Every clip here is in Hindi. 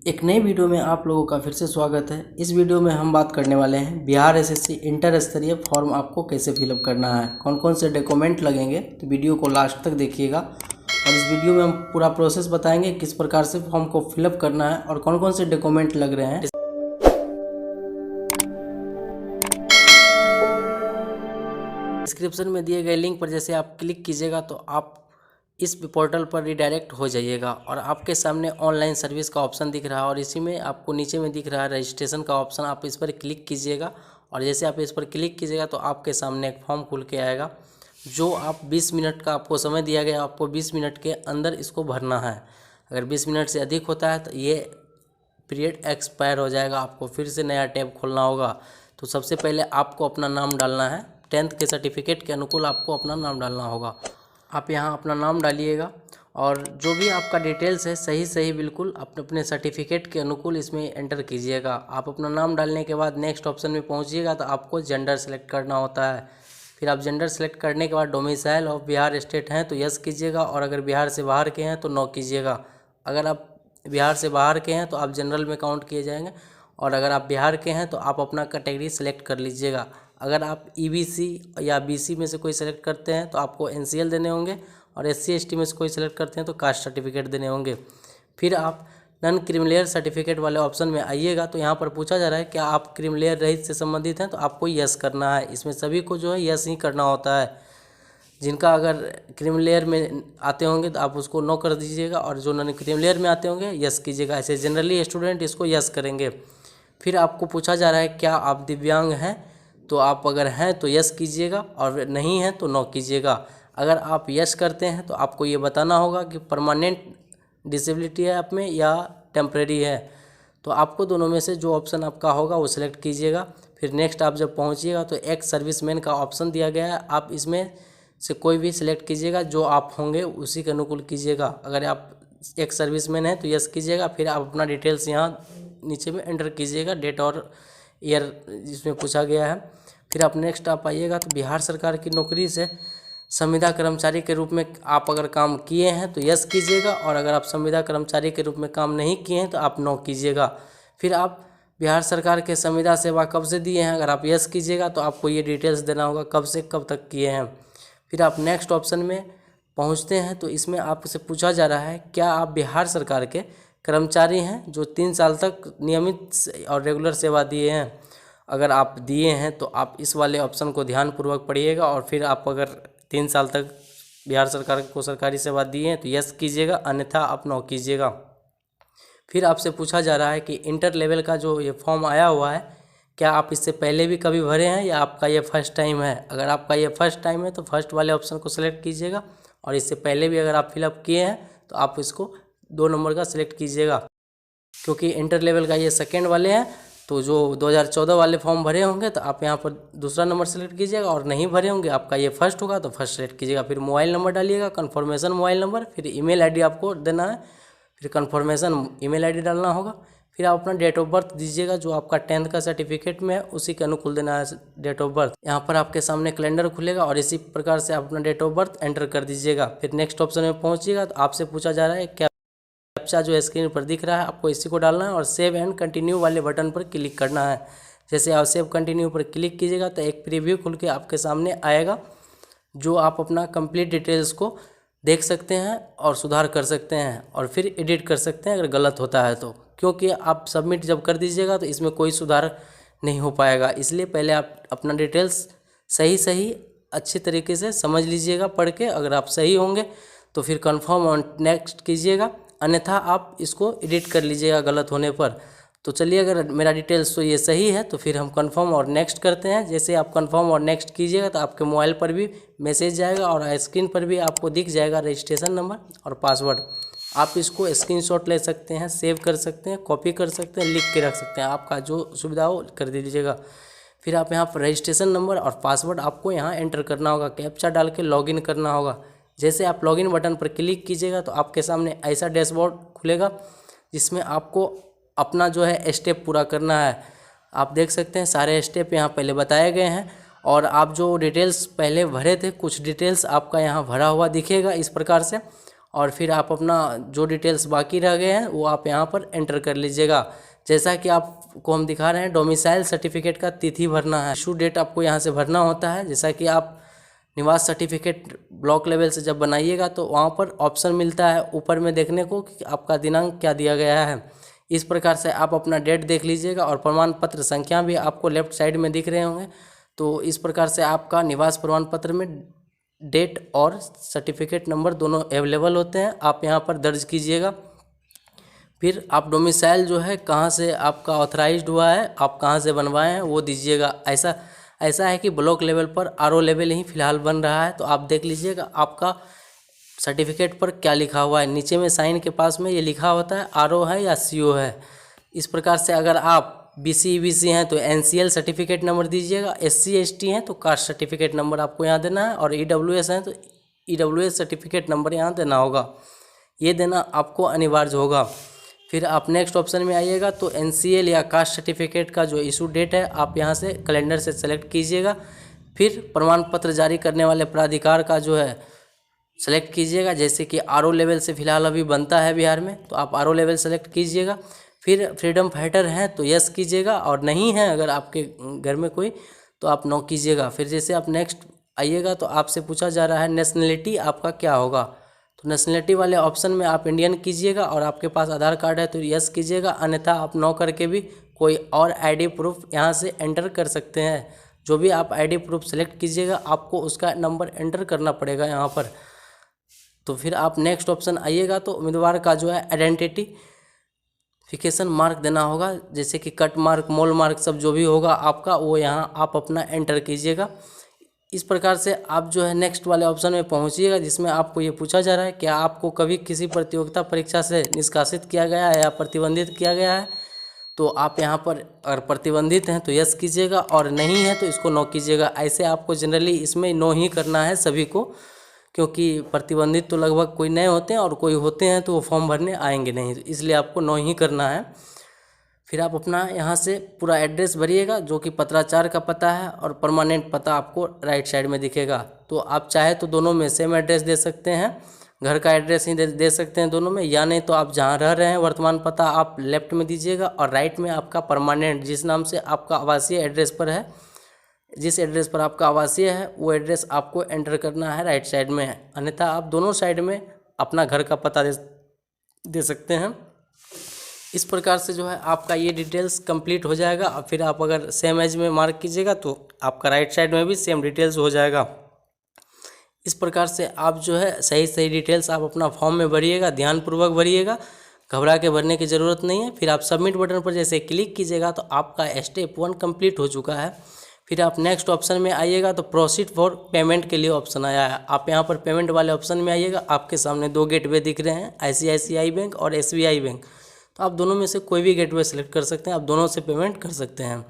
एक नई वीडियो में आप लोगों का फिर से स्वागत है। इस वीडियो में हम बात करने वाले हैं बिहार एसएससी इंटर स्तरीय फॉर्म आपको कैसे फिलअप करना है, कौन कौन से डॉक्यूमेंट लगेंगे। तो वीडियो को लास्ट तक देखिएगा और इस वीडियो में हम पूरा प्रोसेस बताएंगे किस प्रकार से फॉर्म को फिलअप करना है और कौन कौन से डॉक्यूमेंट लग रहे हैं। डिस्क्रिप्शन में दिए गए लिंक पर जैसे आप क्लिक कीजिएगा तो आप इस पोर्टल पर रिडायरेक्ट हो जाइएगा और आपके सामने ऑनलाइन सर्विस का ऑप्शन दिख रहा है और इसी में आपको नीचे में दिख रहा है रजिस्ट्रेशन का ऑप्शन। आप इस पर क्लिक कीजिएगा और जैसे आप इस पर क्लिक कीजिएगा तो आपके सामने एक फॉर्म खुल के आएगा जो आप 20 मिनट का आपको समय दिया गया, आपको 20 मिनट के अंदर इसको भरना है। अगर 20 मिनट से अधिक होता है तो ये पीरियड एक्सपायर हो जाएगा, आपको फिर से नया टैब खोलना होगा। तो सबसे पहले आपको अपना नाम डालना है, 10th के सर्टिफिकेट के अनुकूल आपको अपना नाम डालना होगा। आप यहाँ अपना नाम डालिएगा और जो भी आपका डिटेल्स है सही बिल्कुल अपने सर्टिफिकेट के अनुकूल इसमें एंटर कीजिएगा। आप अपना नाम डालने के बाद नेक्स्ट ऑप्शन में पहुँचिएगा तो आपको जेंडर सेलेक्ट करना होता है। फिर आप जेंडर सेलेक्ट करने के बाद डोमिसाइल ऑफ बिहार स्टेट हैं तो यस कीजिएगा और अगर बिहार से बाहर के हैं तो नो कीजिएगा। अगर आप बिहार से बाहर के हैं तो आप जनरल में काउंट किए जाएंगे और अगर आप बिहार के हैं तो आप अपना कैटेगरी सेलेक्ट कर लीजिएगा। अगर आप ईबीसी या बीसी में से कोई सेलेक्ट करते हैं तो आपको एनसीएल देने होंगे और एससी एसटी में से कोई सेलेक्ट करते हैं तो कास्ट सर्टिफिकेट देने होंगे। फिर आप नॉन क्रिमिलेयर सर्टिफिकेट वाले ऑप्शन में आइएगा तो यहाँ पर पूछा जा रहा है क्या आप क्रिमिलेयर रहित से संबंधित हैं, तो आपको यस करना है। इसमें सभी को जो है यस ही करना होता है। जिनका अगर क्रिमिलेयर में आते होंगे तो आप उसको नो कर दीजिएगा और जो नॉन क्रिमिलेयर में आते होंगे यस कीजिएगा। ऐसे जनरली स्टूडेंट इसको यस करेंगे। फिर आपको पूछा जा रहा है क्या आप दिव्यांग हैं, तो आप अगर हैं तो यस कीजिएगा और नहीं हैं तो नो कीजिएगा। अगर आप यस करते हैं तो आपको ये बताना होगा कि परमानेंट डिसेबिलिटी है आप में या टेम्परेरी है, तो आपको दोनों में से जो ऑप्शन आपका होगा वो सिलेक्ट कीजिएगा। फिर नेक्स्ट आप जब पहुंचिएगा तो एक सर्विसमैन का ऑप्शन दिया गया है, आप इसमें से कोई भी सिलेक्ट कीजिएगा, जो आप होंगे उसी के अनुकूल कीजिएगा। अगर आप एक सर्विसमैन हैं तो यस कीजिएगा। फिर आप अपना डिटेल्स यहाँ नीचे में एंटर कीजिएगा, डेट और ईयर जिसमें पूछा गया है। फिर आप नेक्स्ट आप आइएगा तो बिहार सरकार की नौकरी से संविदा कर्मचारी के रूप में आप अगर काम किए हैं तो यस कीजिएगा और अगर आप संविदा कर्मचारी के रूप में काम नहीं किए हैं तो आप नो कीजिएगा। फिर आप बिहार सरकार के संविदा सेवा कब से दिए हैं, अगर आप यस कीजिएगा तो आपको ये डिटेल्स देना होगा कब से कब तक किए हैं। फिर आप नेक्स्ट ऑप्शन में पहुँचते हैं तो इसमें आपसे पूछा जा रहा है क्या आप बिहार सरकार के कर्मचारी हैं जो 3 साल तक नियमित और रेगुलर सेवा दिए हैं। अगर आप दिए हैं तो आप इस वाले ऑप्शन को ध्यानपूर्वक पढ़िएगा और फिर आप अगर 3 साल तक बिहार सरकार को सरकारी सेवा दिए हैं तो यस कीजिएगा, अन्यथा आप नो कीजिएगा। फिर आपसे पूछा जा रहा है कि इंटर लेवल का जो ये फॉर्म आया हुआ है क्या आप इससे पहले भी कभी भरे हैं या आपका ये फर्स्ट टाइम है। अगर आपका ये फर्स्ट टाइम है तो फर्स्ट वाले ऑप्शन को सिलेक्ट कीजिएगा और इससे पहले भी अगर आप फिलअप किए हैं तो आप इसको 2 नंबर का सिलेक्ट कीजिएगा। क्योंकि इंटर लेवल का ये सेकेंड वाले हैं तो जो 2014 वाले फॉर्म भरे होंगे तो आप यहाँ पर दूसरा नंबर सेलेक्ट कीजिएगा और नहीं भरे होंगे आपका ये फर्स्ट होगा तो फर्स्ट सेलेक्ट कीजिएगा। फिर मोबाइल नंबर डालिएगा, कन्फर्मेशन मोबाइल नंबर, फिर ईमेल आईडी आपको देना है, फिर कन्फर्मेशन ईमेल आईडी डालना होगा। फिर आप अपना डेट ऑफ बर्थ दीजिएगा, जो आपका 10th का सर्टिफिकेट में है उसी के अनुकूल देना है डेट ऑफ बर्थ। यहाँ पर आपके सामने कैलेंडर खुलेगा और इसी प्रकार से आप अपना डेट ऑफ बर्थ एंटर कर दीजिएगा। फिर नेक्स्ट ऑप्शन में पहुँचिएगा तो आपसे पूछा जा रहा है क्या कैप्चा जो स्क्रीन पर दिख रहा है आपको इसी को डालना है और सेव एंड कंटिन्यू वाले बटन पर क्लिक करना है। जैसे आप सेव कंटिन्यू पर क्लिक कीजिएगा तो एक प्रीव्यू खुल के आपके सामने आएगा, जो आप अपना कंप्लीट डिटेल्स को देख सकते हैं और सुधार कर सकते हैं और फिर एडिट कर सकते हैं अगर गलत होता है तो। क्योंकि आप सबमिट जब कर दीजिएगा तो इसमें कोई सुधार नहीं हो पाएगा, इसलिए पहले आप अपना डिटेल्स सही अच्छे तरीके से समझ लीजिएगा पढ़ के। अगर आप सही होंगे तो फिर कंफर्म और नेक्स्ट कीजिएगा, अन्यथा आप इसको एडिट कर लीजिएगा गलत होने पर। तो चलिए अगर मेरा डिटेल्स तो ये सही है तो फिर हम कंफर्म और नेक्स्ट करते हैं। जैसे आप कंफर्म और नेक्स्ट कीजिएगा तो आपके मोबाइल पर भी मैसेज जाएगा और स्क्रीन पर भी आपको दिख जाएगा रजिस्ट्रेशन नंबर और पासवर्ड। आप इसको स्क्रीनशॉट ले सकते हैं, सेव कर सकते हैं, कॉपी कर सकते हैं, लिख के रख सकते हैं, आपका जो सुविधा हो कर दीजिएगा। फिर आप यहाँ पर रजिस्ट्रेशन नंबर और पासवर्ड आपको यहाँ एंटर करना होगा, कैप्चा डाल के लॉगिन करना होगा। जैसे आप लॉगिन बटन पर क्लिक कीजिएगा तो आपके सामने ऐसा डैशबोर्ड खुलेगा जिसमें आपको अपना जो है स्टेप पूरा करना है। आप देख सकते हैं सारे स्टेप यहाँ पहले बताए गए हैं और आप जो डिटेल्स पहले भरे थे कुछ डिटेल्स आपका यहाँ भरा हुआ दिखेगा इस प्रकार से। और फिर आप अपना जो डिटेल्स बाकी रह गए हैं वो आप यहाँ पर एंटर कर लीजिएगा। जैसा कि आपको हम दिखा रहे हैं, डोमिसाइल सर्टिफिकेट का तिथि भरना है, इशू डेट आपको यहाँ से भरना होता है। जैसा कि आप निवास सर्टिफिकेट ब्लॉक लेवल से जब बनाइएगा तो वहाँ पर ऑप्शन मिलता है ऊपर में देखने को कि आपका दिनांक क्या दिया गया है। इस प्रकार से आप अपना डेट देख लीजिएगा और प्रमाण पत्र संख्या भी आपको लेफ्ट साइड में दिख रहे होंगे। तो इस प्रकार से आपका निवास प्रमाण पत्र में डेट और सर्टिफिकेट नंबर दोनों अवेलेबल होते हैं, आप यहाँ पर दर्ज कीजिएगा। फिर आप डोमिसाइल जो है कहाँ से आपका ऑथराइज्ड हुआ है, आप कहाँ से बनवाए हैं वो दीजिएगा। ऐसा है कि ब्लॉक लेवल पर आरओ लेवल ही फ़िलहाल बन रहा है, तो आप देख लीजिएगा आपका सर्टिफिकेट पर क्या लिखा हुआ है। नीचे में साइन के पास में ये लिखा होता है आरओ है या सीओ है। इस प्रकार से अगर आप बीसी ईबीसी हैं तो एनसीएल सर्टिफिकेट नंबर दीजिएगा, एससी एसटी हैं तो कास्ट सर्टिफिकेट नंबर आपको यहाँ देना है, और ईडब्ल्यूएस हैं तो ईडब्ल्यूएस सर्टिफिकेट नंबर यहाँ देना होगा, ये देना आपको अनिवार्य होगा। फिर आप नेक्स्ट ऑप्शन में आइएगा तो एनसीएल या कास्ट सर्टिफिकेट का जो इशू डेट है आप यहाँ से कैलेंडर से सेलेक्ट कीजिएगा। फिर प्रमाण पत्र जारी करने वाले प्राधिकार का जो है सेलेक्ट कीजिएगा। जैसे कि आरओ लेवल से फ़िलहाल अभी बनता है बिहार में, तो आप आरओ लेवल सेलेक्ट कीजिएगा। फिर फ्रीडम फाइटर हैं तो यस कीजिएगा, और नहीं है अगर आपके घर में कोई तो आप नो कीजिएगा। फिर जैसे आप नेक्स्ट आइएगा तो आपसे पूछा जा रहा है नेशनलिटी आपका क्या होगा, तो नेशनलिटी वाले ऑप्शन में आप इंडियन कीजिएगा, और आपके पास आधार कार्ड है तो यस कीजिएगा, अन्यथा आप नो करके भी कोई और आईडी प्रूफ यहाँ से एंटर कर सकते हैं। जो भी आप आईडी प्रूफ सेलेक्ट कीजिएगा आपको उसका नंबर एंटर करना पड़ेगा यहाँ पर। तो फिर आप नेक्स्ट ऑप्शन आइएगा तो उम्मीदवार का जो है आइडेंटिफिकेशन मार्क देना होगा, जैसे कि कट मार्क, मोल मार्क, सब जो भी होगा आपका वो यहाँ आप अपना एंटर कीजिएगा। इस प्रकार से आप जो है नेक्स्ट वाले ऑप्शन में पहुंचिएगा, जिसमें आपको ये पूछा जा रहा है क्या आपको कभी किसी प्रतियोगिता परीक्षा से निष्कासित किया गया है या प्रतिबंधित किया गया है। तो आप यहाँ पर अगर प्रतिबंधित हैं तो यस कीजिएगा, और नहीं है तो इसको नो कीजिएगा। ऐसे आपको जनरली इसमें नो ही करना है सभी को, क्योंकि प्रतिबंधित तो लगभग कोई नए होते हैं और कोई होते हैं तो वो फॉर्म भरने आएंगे नहीं, तो इसलिए आपको नो ही करना है। फिर आप अपना यहाँ से पूरा एड्रेस भरिएगा, जो कि पत्राचार का पता है, और परमानेंट पता आपको राइट साइड में दिखेगा। तो आप चाहे तो दोनों में सेम एड्रेस दे सकते हैं, घर का एड्रेस ही दे सकते हैं दोनों में, या नहीं तो आप जहाँ रह रहे हैं वर्तमान पता आप लेफ्ट में दीजिएगा, और राइट में आपका परमानेंट, जिस नाम से आपका आवासीय एड्रेस पर है, जिस एड्रेस पर आपका आवासीय है वो एड्रेस आपको एंटर करना है राइट साइड में। अन्यथा आप दोनों साइड में अपना घर का पता दे सकते हैं। इस प्रकार से जो है आपका ये डिटेल्स कंप्लीट हो जाएगा। और फिर आप अगर सेम एज में मार्क कीजिएगा तो आपका राइट साइड में भी सेम डिटेल्स हो जाएगा। इस प्रकार से आप जो है सही डिटेल्स आप अपना फॉर्म में भरिएगा, ध्यानपूर्वक भरिएगा, घबरा के भरने की ज़रूरत नहीं है। फिर आप सबमिट बटन पर जैसे क्लिक कीजिएगा तो आपका स्टेप 1 कंप्लीट हो चुका है। फिर आप नेक्स्ट ऑप्शन में आइएगा तो प्रोसीड फॉर पेमेंट के लिए ऑप्शन आया है, आप यहाँ पर पेमेंट वाले ऑप्शन में आइएगा। आपके सामने 2 गेटवे दिख रहे हैं, ICICI बैंक और SBI बैंक, तो आप दोनों में से कोई भी गेटवे सेलेक्ट कर सकते हैं, आप दोनों से पेमेंट कर सकते हैं।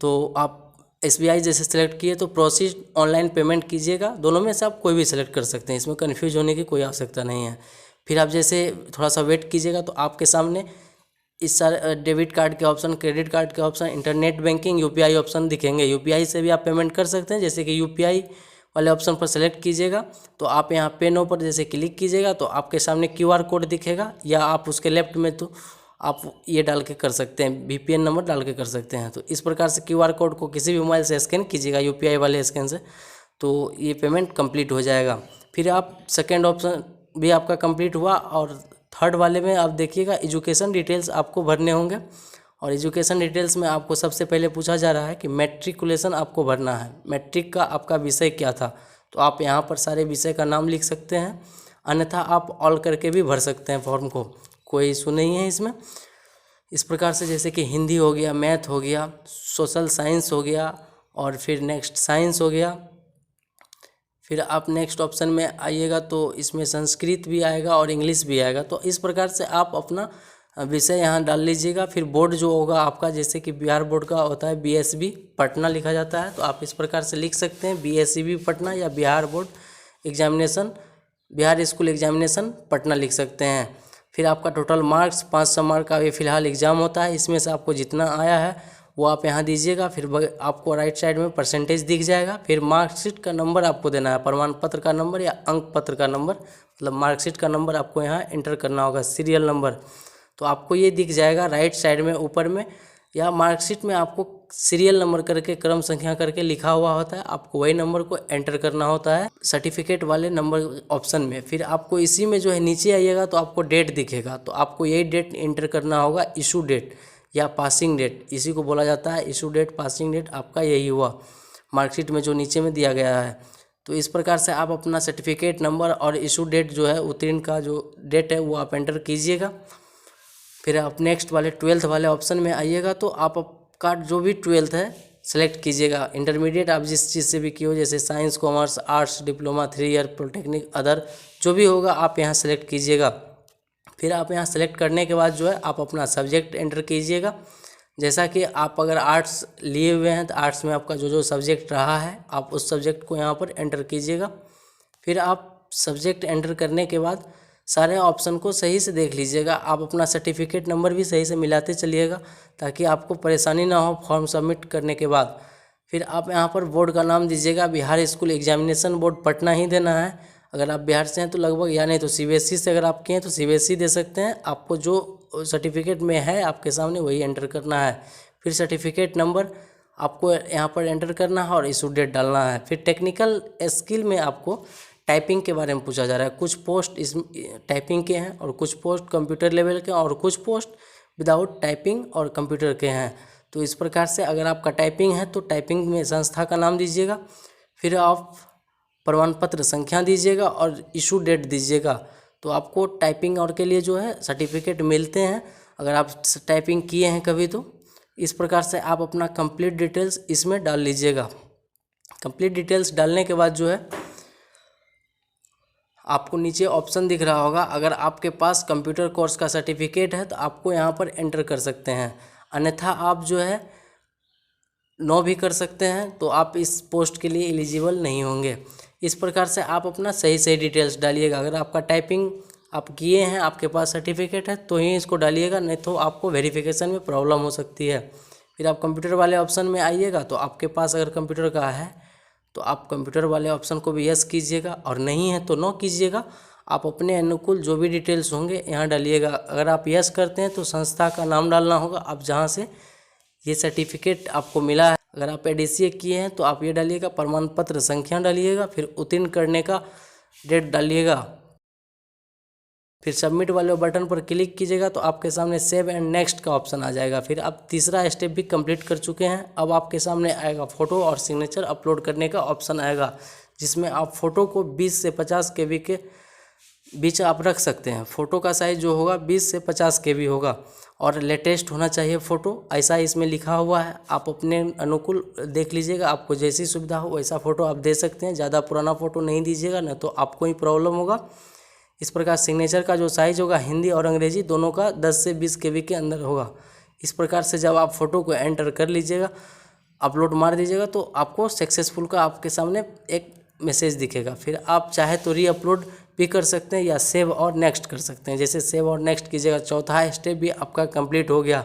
तो आप SBI जैसे सेलेक्ट किए तो प्रोसीड ऑनलाइन पेमेंट कीजिएगा, दोनों में से आप कोई भी सेलेक्ट कर सकते हैं, इसमें कन्फ्यूज होने की कोई आवश्यकता नहीं है। फिर आप जैसे थोड़ा सा वेट कीजिएगा तो आपके सामने इस सारे डेबिट कार्ड के ऑप्शन, क्रेडिट कार्ड के option, internet banking, UPI option दिखेंगे। UPI से भी आप पेमेंट कर सकते हैं, जैसे कि UPI वाले ऑप्शन पर सेलेक्ट कीजिएगा तो आप यहाँ पे नो पर जैसे क्लिक कीजिएगा तो आपके सामने QR कोड दिखेगा, या आप उसके लेफ्ट में तो आप ये डाल के कर सकते हैं, VPN नंबर डाल के कर सकते हैं। तो इस प्रकार से QR कोड को किसी भी मोबाइल से स्कैन कीजिएगा, UPI वाले स्कैन से, तो ये पेमेंट कंप्लीट हो जाएगा। फिर आप सेकेंड ऑप्शन भी आपका कंप्लीट हुआ, और थर्ड वाले में आप देखिएगा एजुकेशन डिटेल्स आपको भरने होंगे। और एजुकेशन डिटेल्स में आपको सबसे पहले पूछा जा रहा है कि मैट्रिकुलेशन आपको भरना है, मैट्रिक का आपका विषय क्या था। तो आप यहाँ पर सारे विषय का नाम लिख सकते हैं, अन्यथा आप ऑल करके भी भर सकते हैं फॉर्म को, कोई इशू नहीं है इसमें। इस प्रकार से जैसे कि हिंदी हो गया, मैथ हो गया, सोशल साइंस हो गया, और फिर नेक्स्ट साइंस हो गया। फिर आप नेक्स्ट ऑप्शन में आइएगा तो इसमें संस्कृत भी आएगा और इंग्लिश भी आएगा। तो इस प्रकार से आप अपना विषय यहाँ डाल लीजिएगा। फिर बोर्ड जो होगा आपका, जैसे कि बिहार बोर्ड का होता है BSB पटना लिखा जाता है, तो आप इस प्रकार से लिख सकते हैं BSB पटना, या Bihar board examination, Bihar school examination Patna लिख सकते हैं। फिर आपका टोटल मार्क्स 500 मार्क का ये फिलहाल एग्ज़ाम होता है, इसमें से आपको जितना आया है वो आप यहाँ दीजिएगा। फिर आपको राइट साइड में परसेंटेज दिख जाएगा। फिर मार्कशीट का नंबर आपको देना है, प्रमाण पत्र का नंबर या अंक पत्र का नंबर, मतलब मार्कशीट का नंबर आपको यहाँ एंटर करना होगा, सीरियल नंबर। तो आपको ये दिख जाएगा राइट साइड में ऊपर में, या मार्कशीट में आपको सीरियल नंबर करके क्रम संख्या करके लिखा हुआ होता है, आपको वही नंबर को एंटर करना होता है सर्टिफिकेट वाले नंबर ऑप्शन में। फिर आपको इसी में जो है नीचे आइएगा तो आपको डेट दिखेगा, तो आपको यही डेट एंटर करना होगा, इशू डेट या पासिंग डेट, इसी को बोला जाता है। इशू डेट, पासिंग डेट आपका यही हुआ मार्कशीट में जो नीचे में दिया गया है। तो इस प्रकार से आप अपना सर्टिफिकेट नंबर और इशू डेट जो है, उत्तीर्ण का जो डेट है वो आप एंटर कीजिएगा। फिर आप नेक्स्ट वाले 12th वाले ऑप्शन में आइएगा तो आपका जो भी 12th है सेलेक्ट कीजिएगा। इंटरमीडिएट आप जिस चीज़ से भी किए हो, जैसे science, commerce, arts, diploma, 3 year, polytechnic, other जो भी होगा आप यहाँ सेलेक्ट कीजिएगा। फिर आप यहाँ सेलेक्ट करने के बाद जो है आप अपना सब्जेक्ट एंटर कीजिएगा। जैसा कि आप अगर आर्ट्स लिए हुए हैं तो आर्ट्स में आपका जो जो सब्जेक्ट रहा है आप उस सब्जेक्ट को यहाँ पर एंटर कीजिएगा। फिर आप सब्जेक्ट एंटर करने के बाद सारे ऑप्शन को सही से देख लीजिएगा। आप अपना सर्टिफिकेट नंबर भी सही से मिलाते चलिएगा ताकि आपको परेशानी ना हो फॉर्म सबमिट करने के बाद। फिर आप यहाँ पर बोर्ड का नाम दीजिएगा, Bihar school examination board Patna ही देना है। अगर आप बिहार से हैं तो लगभग, या नहीं तो CBSE से अगर आप किए हैं तो CBSE दे सकते हैं। आपको जो सर्टिफिकेट में है आपके सामने वही एंटर करना है। फिर सर्टिफिकेट नंबर आपको यहाँ पर एंटर करना है और इशू डेट डालना है। फिर टेक्निकल स्किल में आपको टाइपिंग के बारे में पूछा जा रहा है। कुछ पोस्ट इस टाइपिंग के हैं और कुछ पोस्ट कंप्यूटर लेवल के और कुछ पोस्ट विदाउट टाइपिंग और कंप्यूटर के हैं। तो इस प्रकार से अगर आपका टाइपिंग है तो टाइपिंग में संस्था का नाम दीजिएगा। फिर आप प्रमाण पत्र संख्या दीजिएगा और इशू डेट दीजिएगा। तो आपको टाइपिंग और के लिए जो है सर्टिफिकेट मिलते हैं अगर आप टाइपिंग किए हैं कभी। तो इस प्रकार से आप अपना कंप्लीट डिटेल्स इसमें डाल लीजिएगा। कंप्लीट डिटेल्स डालने के बाद जो है आपको नीचे ऑप्शन दिख रहा होगा, अगर आपके पास कंप्यूटर कोर्स का सर्टिफिकेट है तो आपको यहाँ पर एंटर कर सकते हैं, अन्यथा आप जो है नो भी कर सकते हैं। तो आप इस पोस्ट के लिए एलिजिबल नहीं होंगे। इस प्रकार से आप अपना सही सही डिटेल्स डालिएगा। अगर आपका टाइपिंग आप किए हैं, आपके पास सर्टिफिकेट है तो ही इसको डालिएगा, नहीं तो आपको वेरिफिकेशन में प्रॉब्लम हो सकती है। फिर आप कंप्यूटर वाले ऑप्शन में आइएगा तो आपके पास अगर कंप्यूटर का है तो आप कंप्यूटर वाले ऑप्शन को भी यस कीजिएगा, और नहीं है तो नो कीजिएगा। आप अपने अनुकूल जो भी डिटेल्स होंगे यहाँ डालिएगा। अगर आप यस करते हैं तो संस्था का नाम डालना होगा, आप जहाँ से ये सर्टिफिकेट आपको मिला है। अगर आप ADCA किए हैं तो आप ये डालिएगा, प्रमाण पत्र संख्या डालिएगा, फिर उत्तीर्ण करने का डेट डालिएगा। फिर सबमिट वाले बटन पर क्लिक कीजिएगा तो आपके सामने सेव एंड नेक्स्ट का ऑप्शन आ जाएगा। फिर आप तीसरा स्टेप भी कंप्लीट कर चुके हैं। अब आपके सामने आएगा फ़ोटो और सिग्नेचर अपलोड करने का ऑप्शन आएगा, जिसमें आप फ़ोटो को 20 से 50 KB के बीच आप रख सकते हैं। फ़ोटो का साइज़ जो होगा 20 से 50 KB होगा और लेटेस्ट होना चाहिए फ़ोटो, ऐसा इसमें लिखा हुआ है। आप अपने अनुकूल देख लीजिएगा, आपको जैसी सुविधा हो वैसा फ़ोटो आप दे सकते हैं। ज़्यादा पुराना फ़ोटो नहीं दीजिएगा, न तो आपको ही प्रॉब्लम होगा। इस प्रकार सिग्नेचर का जो साइज़ होगा हिंदी और अंग्रेजी दोनों का 10 से 20 KB के अंदर होगा। इस प्रकार से जब आप फ़ोटो को एंटर कर लीजिएगा, अपलोड मार दीजिएगा तो आपको सक्सेसफुल का आपके सामने एक मैसेज दिखेगा। फिर आप चाहे तो री अपलोड भी कर सकते हैं या सेव और नेक्स्ट कर सकते हैं। जैसे सेव और नेक्स्ट कीजिएगा, चौथा स्टेप भी आपका कंप्लीट हो गया।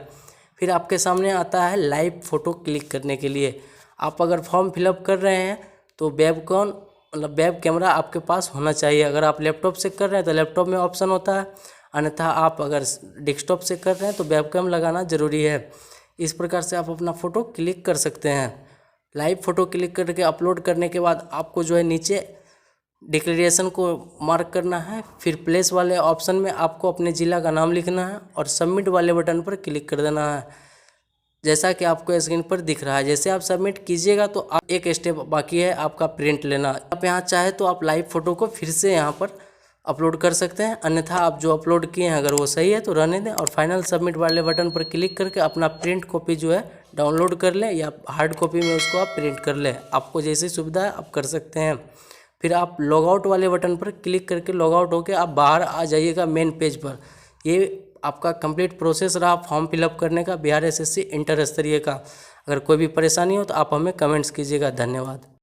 फिर आपके सामने आता है लाइव फ़ोटो क्लिक करने के लिए। आप अगर फॉर्म फिलअप कर रहे हैं तो वेबकॉन मतलब वेब कैमरा आपके पास होना चाहिए। अगर आप लैपटॉप से कर रहे हैं तो लैपटॉप में ऑप्शन होता है, अन्यथा आप अगर डेस्कटॉप से कर रहे हैं तो वेबकैम लगाना ज़रूरी है। इस प्रकार से आप अपना फ़ोटो क्लिक कर सकते हैं। लाइव फ़ोटो क्लिक करके अपलोड करने के बाद आपको जो है नीचे डिक्लेरेशन को मार्क करना है। फिर प्लेस वाले ऑप्शन में आपको अपने ज़िला का नाम लिखना है और सबमिट वाले बटन पर क्लिक कर देना है, जैसा कि आपको स्क्रीन पर दिख रहा है। जैसे आप सबमिट कीजिएगा तो आप एक स्टेप बाकी है आपका प्रिंट लेना। आप यहाँ चाहे तो आप लाइव फ़ोटो को फिर से यहाँ पर अपलोड कर सकते हैं, अन्यथा आप जो अपलोड किए हैं अगर वो सही है तो रहने दें और फाइनल सबमिट वाले बटन पर क्लिक करके अपना प्रिंट कॉपी जो है डाउनलोड कर लें या हार्ड कॉपी में उसको आप प्रिंट कर लें। आपको जैसी सुविधा है आप कर सकते हैं। फिर आप लॉगआउट वाले बटन पर क्लिक करके लॉगआउट होकर आप बाहर आ जाइएगा मेन पेज पर। ये आपका कंप्लीट प्रोसेस रहा फॉर्म फिलअप करने का बिहार SSC इंटर स्तरीय का। अगर कोई भी परेशानी हो तो आप हमें कमेंट्स कीजिएगा। धन्यवाद।